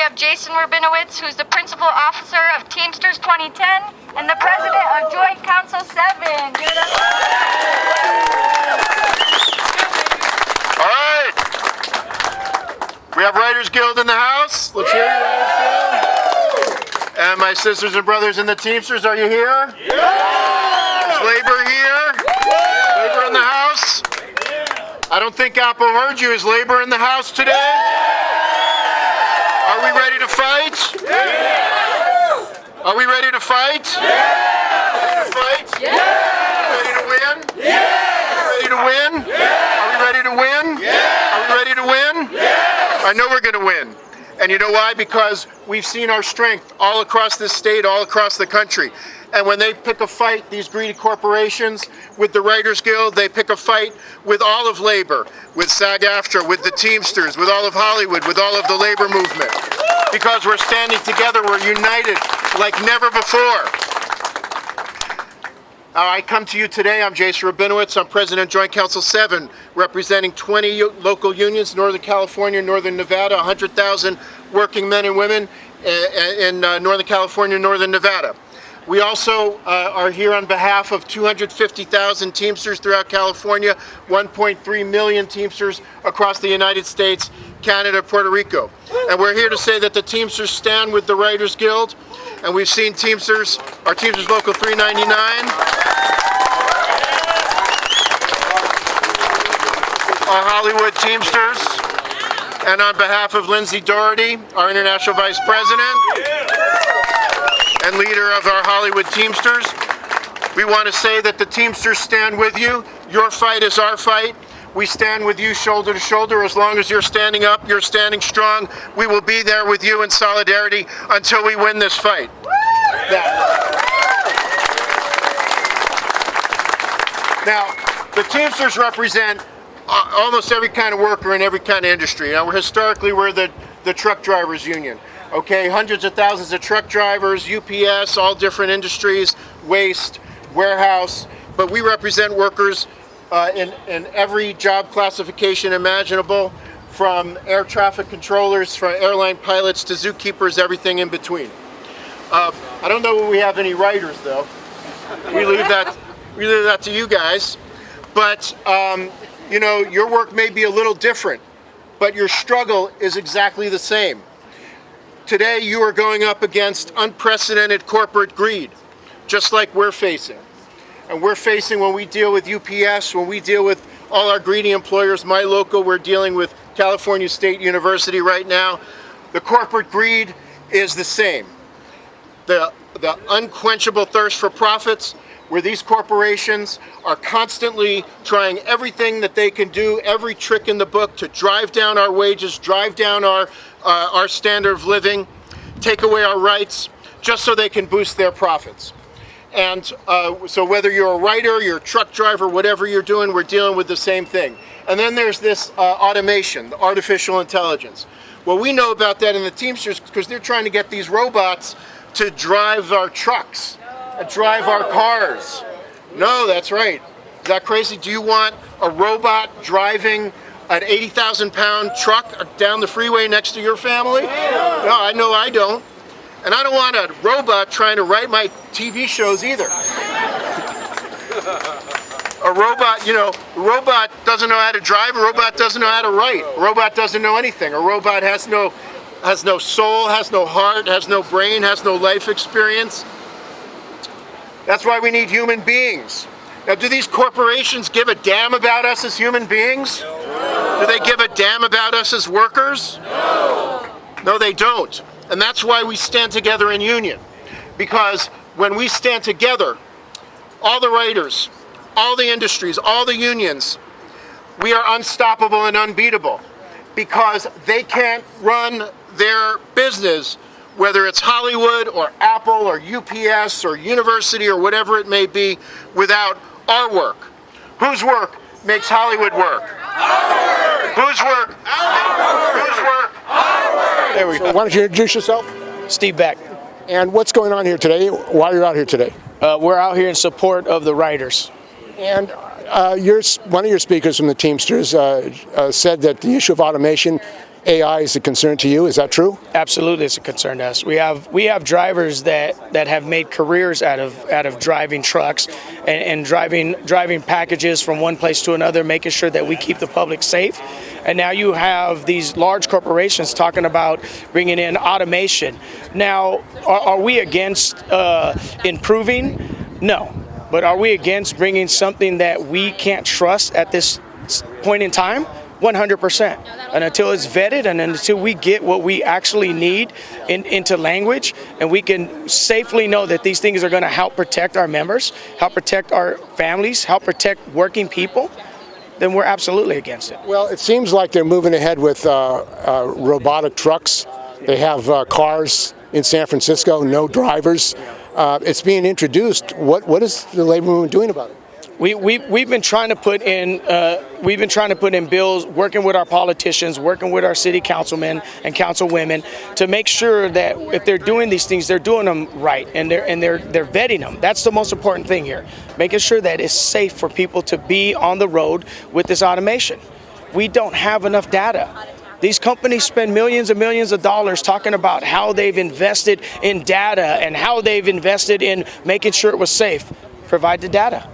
have Jason Rabinowitz, who's the Principal Officer of Teamsters 2010 and the President of Joint Council 7. Give it up. All right. We have Writers Guild in the house. Let's hear it, Writers Guild. And my sisters and brothers in the Teamsters, are you here? Yeah. Is labor here? Yeah. Labor in the house? I don't think Apple heard you. Is labor in the house today? Yeah. Are we ready to fight? Yeah. Are we ready to fight? Yeah. Ready to fight? Yeah. Ready to win? Yeah. Ready to win? Yeah. Are we ready to win? Yeah. Are we ready to win? Yeah. I know we're going to win. And you know why? Because we've seen our strength all across this state, all across the country. And when they pick a fight, these greedy corporations, with the Writers Guild, they pick a fight with all of labor, with SAG-AFTRA, with the Teamsters, with all of Hollywood, with all of the labor movement. Because we're standing together, we're united like never before. I come to you today, I'm Jason Rabinowitz, I'm President of Joint Council 7, representing 20 local unions, Northern California, Northern Nevada, 100,000 working men and women in Northern California, Northern Nevada. We also are here on behalf of 250,000 Teamsters throughout California, 1.3 million Teamsters across the United States, Canada, Puerto Rico. And we're here to say that the Teamsters stand with the Writers Guild, and we've seen Teamsters, our Teamsters Local 399, our Hollywood Teamsters, and on behalf of Lindsay Doherty, our International Vice President, and leader of our Hollywood Teamsters, we want to say that the Teamsters stand with you. Your fight is our fight. We stand with you shoulder to shoulder. As long as you're standing up, you're standing strong, we will be there with you in solidarity until we win this fight. Now, the Teamsters represent almost every kind of worker in every kind of industry. Now, historically, we're the truck drivers union. Okay, hundreds of thousands of truck drivers, UPS, all different industries, waste, warehouse, but we represent workers in every job classification imaginable, from air traffic controllers, from airline pilots to zookeepers, everything in between. I don't know if we have any writers though. We leave that to you guys. But you know, your work may be a little different, but your struggle is exactly the same. Today you are going up against unprecedented corporate greed, just like we're facing. And we're facing, when we deal with UPS, when we deal with all our greedy employers, my local, we're dealing with California State University right now. The corporate greed is the same. The unquenchable thirst for profits, where these corporations are constantly trying everything that they can do, every trick in the book to drive down our wages, drive down our standard of living, take away our rights, just so they can boost their profits. And so whether you're a writer, you're a truck driver, whatever you're doing, we're dealing with the same thing. And then there's this automation, the artificial intelligence. Well, we know about that in the Teamsters because they're trying to get these robots to drive our trucks, drive our cars. No, that's right. Is that crazy? Do you want a robot driving an 80,000-pound truck down the freeway next to your family? No, I know I don't. And I don't want a robot trying to write my TV shows either. A robot, you know, a robot doesn't know how to drive, a robot doesn't know how to write, a robot doesn't know anything. A robot has no soul, has no heart, has no brain, has no life experience. That's why we need human beings. Now, do these corporations give a damn about us as human beings? No. Do they give a damn about us as workers? No. No, they don't. And that's why we stand together in union. Because when we stand together, all the writers, all the industries, all the unions, we are unstoppable and unbeatable. Because they can't run their business, whether it's Hollywood or Apple or UPS or university or whatever it may be, without our work. Whose work makes Hollywood work? Our work. Whose work? Our work. Whose work? Our work. There we go. So why don't you introduce yourself? Steve Beck. And what's going on here today? Why are you out here today? We're out here in support of the writers. And one of your speakers from the Teamsters said that the issue of automation AI is a concern to you. Is that true? Absolutely, it's a concern to us. We have drivers that have made careers out of driving trucks and driving packages from one place to another, making sure that we keep the public safe. And now you have these large corporations talking about bringing in automation. Now, are we against improving? No. But are we against bringing something that we can't trust at this point in time? 100%. And until it's vetted and until we get what we actually need into language and we can safely know that these things are going to help protect our members, help protect our families, help protect working people, then we're absolutely against it. Well, it seems like they're moving ahead with robotic trucks. They have cars in San Francisco, no drivers. It's being introduced. What is the labor movement doing about it? We've been trying to put in bills, working with our politicians, working with our city councilmen and councilwomen to make sure that if they're doing these things, they're doing them right and they're vetting them. That's the most important thing here, making sure that it's safe for people to be on the road with this automation. We don't have enough data. These companies spend millions and millions of dollars talking about how they've invested in data and how they've invested in making sure it was safe. Provide the data.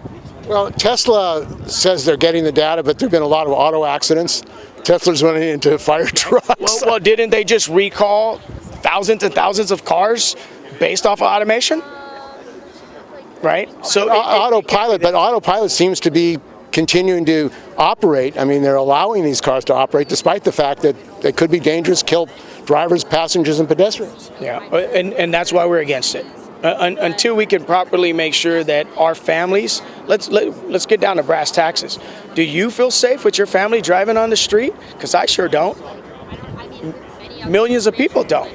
Well, Tesla says they're getting the data, but there have been a lot of auto accidents. Tesla's running into fire trucks. Well, didn't they just recall thousands and thousands of cars based off of automation? Right? So autopilot seems to be continuing to operate. I mean, they're allowing these cars to operate despite the fact that they could be dangerous, kill drivers, passengers, and pedestrians. Yeah, and that's why we're against it. Until we can properly make sure that our families, let's get down to brass taxes. Do you feel safe with your family driving on the street? Because I sure don't. Millions of people don't.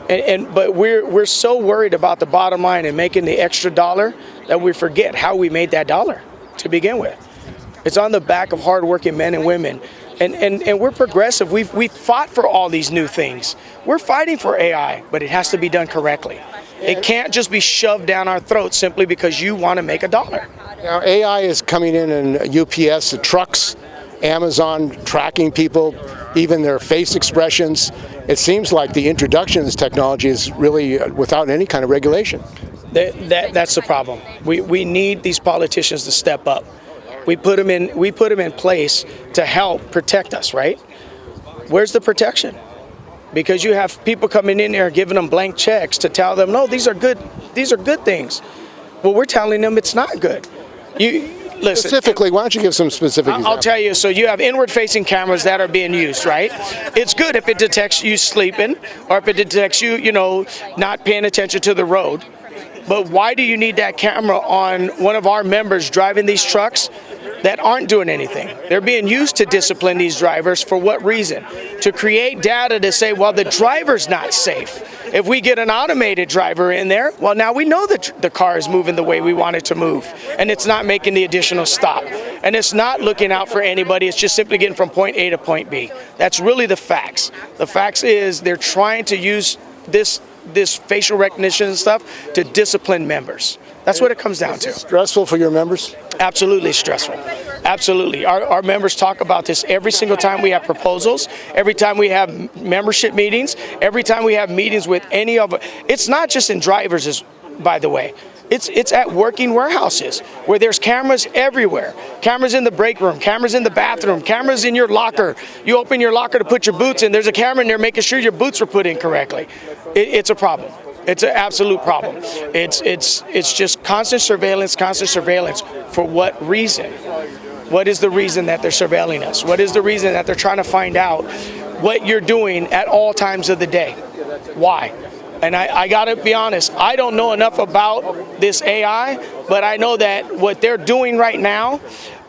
But we're so worried about the bottom line and making the extra dollar that we forget how we made that dollar to begin with. It's on the back of hardworking men and women. And we're progressive. We've fought for all these new things. We're fighting for AI, but it has to be done correctly. It can't just be shoved down our throats simply because you want to make a dollar. Now, AI is coming in UPS, the trucks, Amazon tracking people, even their face expressions. It seems like the introduction of this technology is really without any kind of regulation. That's the problem. We need these politicians to step up. We put them in place to help protect us, right? Where's the protection? Because you have people coming in there giving them blank checks to tell them, no, these are good things. Well, we're telling them it's not good. Listen, specifically, why don't you give some specific examples? I'll tell you. So you have inward-facing cameras that are being used, right? It's good if it detects you sleeping or if it detects you, not paying attention to the road. But why do you need that camera on one of our members driving these trucks that aren't doing anything? They're being used to discipline these drivers for what reason? To create data to say, well, the driver's not safe. If we get an automated driver in there, well, now we know that the car is moving the way we want it to move, and it's not making the additional stop. And it's not looking out for anybody. It's just simply getting from point A to point B. That's really the facts. The facts is they're trying to use this facial recognition and stuff to discipline members. That's what it comes down to. Stressful for your members? Absolutely stressful. Absolutely. Our members talk about this every single time we have proposals, every time we have membership meetings, every time we have meetings with any of it. It's not just in drivers, by the way. It's at working warehouses where there's cameras everywhere. Cameras in the break room, cameras in the bathroom, cameras in your locker. You open your locker to put your boots in, there's a camera in there making sure your boots were put in correctly. It's a problem. It's an absolute problem. It's just constant surveillance. For what reason? What is the reason that they're surveilling us? What is the reason that they're trying to find out what you're doing at all times of the day? Why? And I gotta be honest, I don't know enough about this AI, but I know that what they're doing right now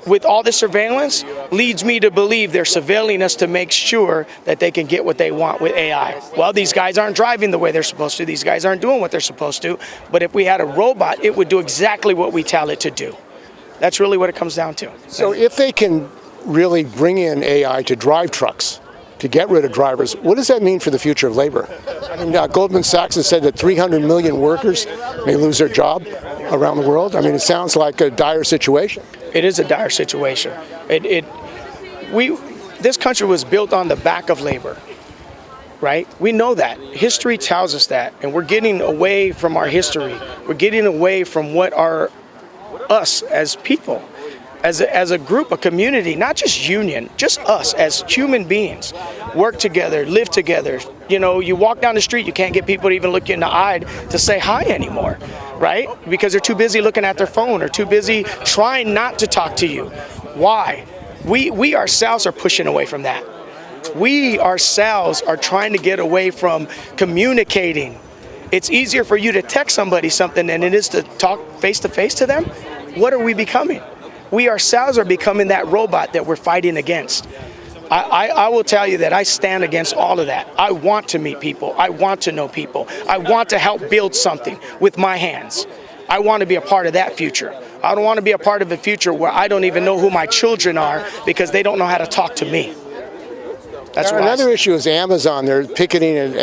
with all this surveillance leads me to believe they're surveilling us to make sure that they can get what they want with AI. Well, these guys aren't driving the way they're supposed to. These guys aren't doing what they're supposed to. But if we had a robot, it would do exactly what we tell it to do. That's really what it comes down to. So if they can really bring in AI to drive trucks, to get rid of drivers, what does that mean for the future of labor? I mean, Goldman Sachs has said that 300 million workers may lose their job around the world. I mean, it sounds like a dire situation. It is a dire situation. this country was built on the back of labor, right? We know that. History tells us that, and we're getting away from our history. We're getting away from what are us as people, as a group, a community, not just union, just us as human beings, work together, live together. You know, you walk down the street, you can't get people to even look you in the eye to say hi anymore, right? Because they're too busy looking at their phone or too busy trying not to talk to you. Why? We ourselves are pushing away from that. We ourselves are trying to get away from communicating. It's easier for you to text somebody something than it is to talk face to face to them. What are we becoming? We ourselves are becoming that robot that we're fighting against. I will tell you that I stand against all of that. I want to meet people. I want to know people. I want to help build something with my hands. I want to be a part of that future. I don't want to be a part of a future where I don't even know who my children are because they don't know how to talk to me. That's another issue is Amazon. They're picketing in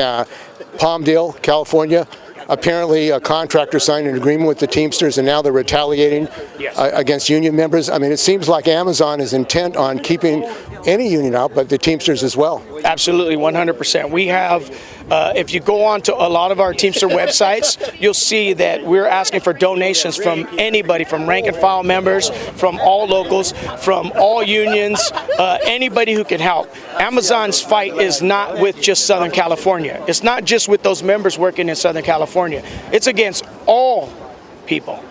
Palmdale, California. Apparently, a contractor signed an agreement with the Teamsters, and now they're retaliating against union members. I mean, it seems like Amazon is intent on keeping any union out, but the Teamsters as well. Absolutely, 100%. We have, if you go on to a lot of our Teamster websites, you'll see that we're asking for donations from anybody, from rank and file members, from all locals, from all unions, anybody who can help. Amazon's fight is not with just Southern California. It's not just with those members working in Southern California. It's against all people,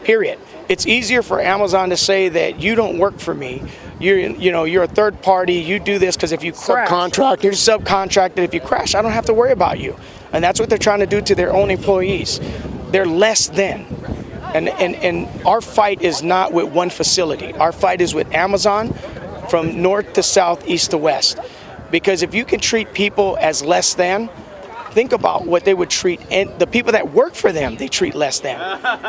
period. It's easier for Amazon to say that you don't work for me. You're a third party. You do this because if you crash, you're subcontracted. If you crash, I don't have to worry about you. And that's what they're trying to do to their own employees. They're less than. And our fight is not with one facility. Our fight is with Amazon from north to south, east to west. Because if you can treat people as less than, think about what they would treat, and the people that work for them, they treat less than.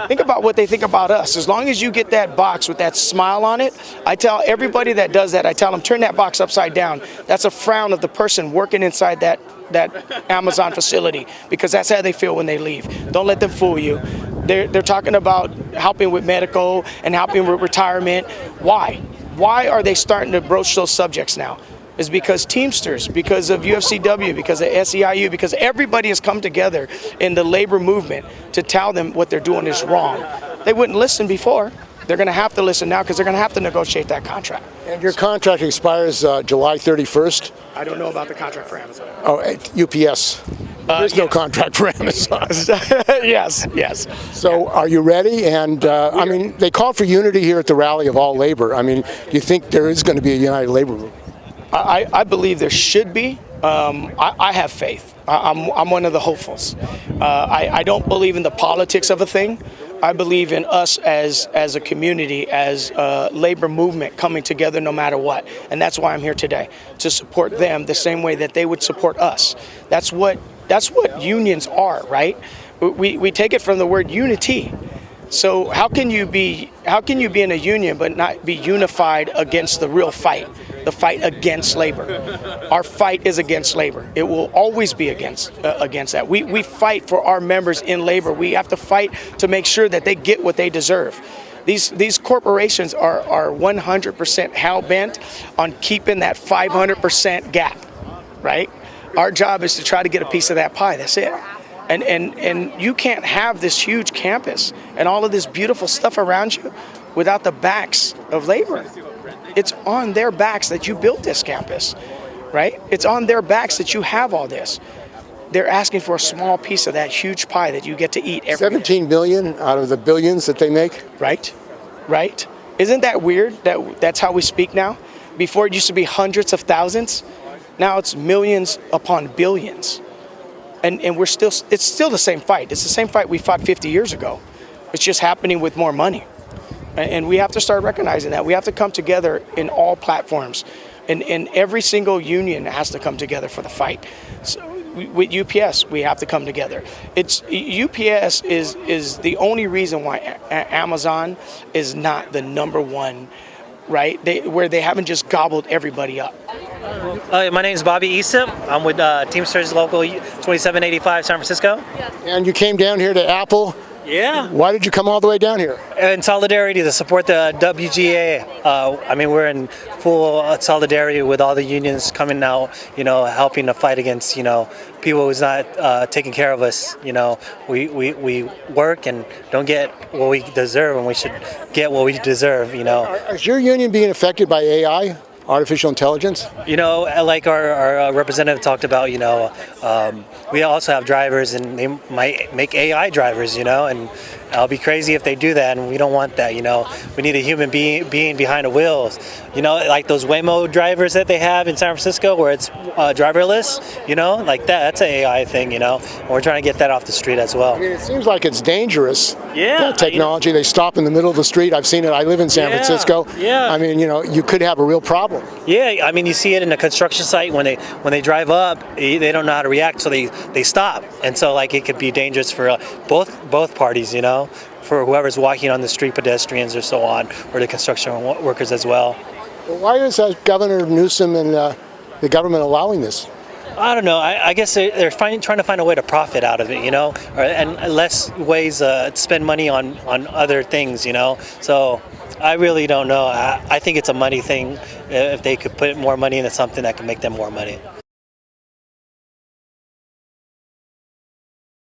Think about what they think about us. As long as you get that box with that smile on it, I tell everybody that does that, I tell them, turn that box upside down. That's a frown of the person working inside that Amazon facility, because that's how they feel when they leave. Don't let them fool you. They're talking about helping with medical and helping with retirement. Why? Why are they starting to broach those subjects now? Is because Teamsters, because of UFCW, because of SEIU, because everybody has come together in the labor movement to tell them what they're doing is wrong. They wouldn't listen before. They're going to have to listen now because they're going to have to negotiate that contract. And your contract expires July 31st? I don't know about the contract for Amazon. Oh, UPS. There's no contract for Amazon. Yes. So are you ready? And I mean, they called for unity here at the rally of all labor. I mean, do you think there is going to be a united labor movement? I believe there should be. I have faith. I'm one of the hopefuls. I don't believe in the politics of a thing. I believe in us as a community, as a labor movement coming together no matter what. And that's why I'm here today, to support them the same way that they would support us. That's what unions are, right? We take it from the word unity. So how can you be in a union but not be unified against the real fight? The fight against labor. Our fight is against labor. It will always be against that. We fight for our members in labor. We have to fight to make sure that they get what they deserve. These corporations are 100% hell-bent on keeping that 500% gap, right? Our job is to try to get a piece of that pie. That's it. And you can't have this huge campus and all of this beautiful stuff around you without the backs of labor. It's on their backs that you built this campus, right? It's on their backs that you have all this. They're asking for a small piece of that huge pie that you get to eat every 17 billion out of the billions that they make? Right. Isn't that weird that that's how we speak now? Before it used to be hundreds of thousands. Now it's millions upon billions. And it's still the same fight. It's the same fight we fought 50 years ago. It's just happening with more money. And we have to start recognizing that. We have to come together in all platforms. And every single union has to come together for the fight. So with UPS, we have to come together. UPS is the only reason why Amazon is not the number one, right? Where they haven't just gobbled everybody up. My name is Bobby Issa. I'm with Teamsters Local 2785 San Francisco. And you came down here to Apple Yeah. Why did you come all the way down here? In solidarity to support the WGAW. I mean, we're in full solidarity with all the unions coming out, helping to fight against, people who's not taking care of us. We work and don't get what we deserve, and we should get what we deserve. Is your union being affected by AI, artificial intelligence? Like our representative talked about, we also have drivers, and they might make AI drivers, and I'll be crazy if they do that, and we don't want that. We need a human being behind the wheels. Like those Waymo drivers that they have in San Francisco, where it's driverless. Like that's an AI thing. And we're trying to get that off the street as well. I mean, it seems like it's dangerous. Yeah. That technology. They stop in the middle of the street. I've seen it. I live in San Francisco. Yeah. I mean, you could have a real problem. Yeah, I mean, you see it in a construction site when they drive up, they don't know how to react, so they stop, and so like it could be dangerous for both parties, for whoever's walking on the street, pedestrians or so on, or the construction workers as well. Well, why is Governor Newsom and the government allowing this? I don't know. I guess they're trying to find a way to profit out of it, and less ways to spend money on other things, So I really don't know. I think it's a money thing. If they could put more money into something that could make them more money.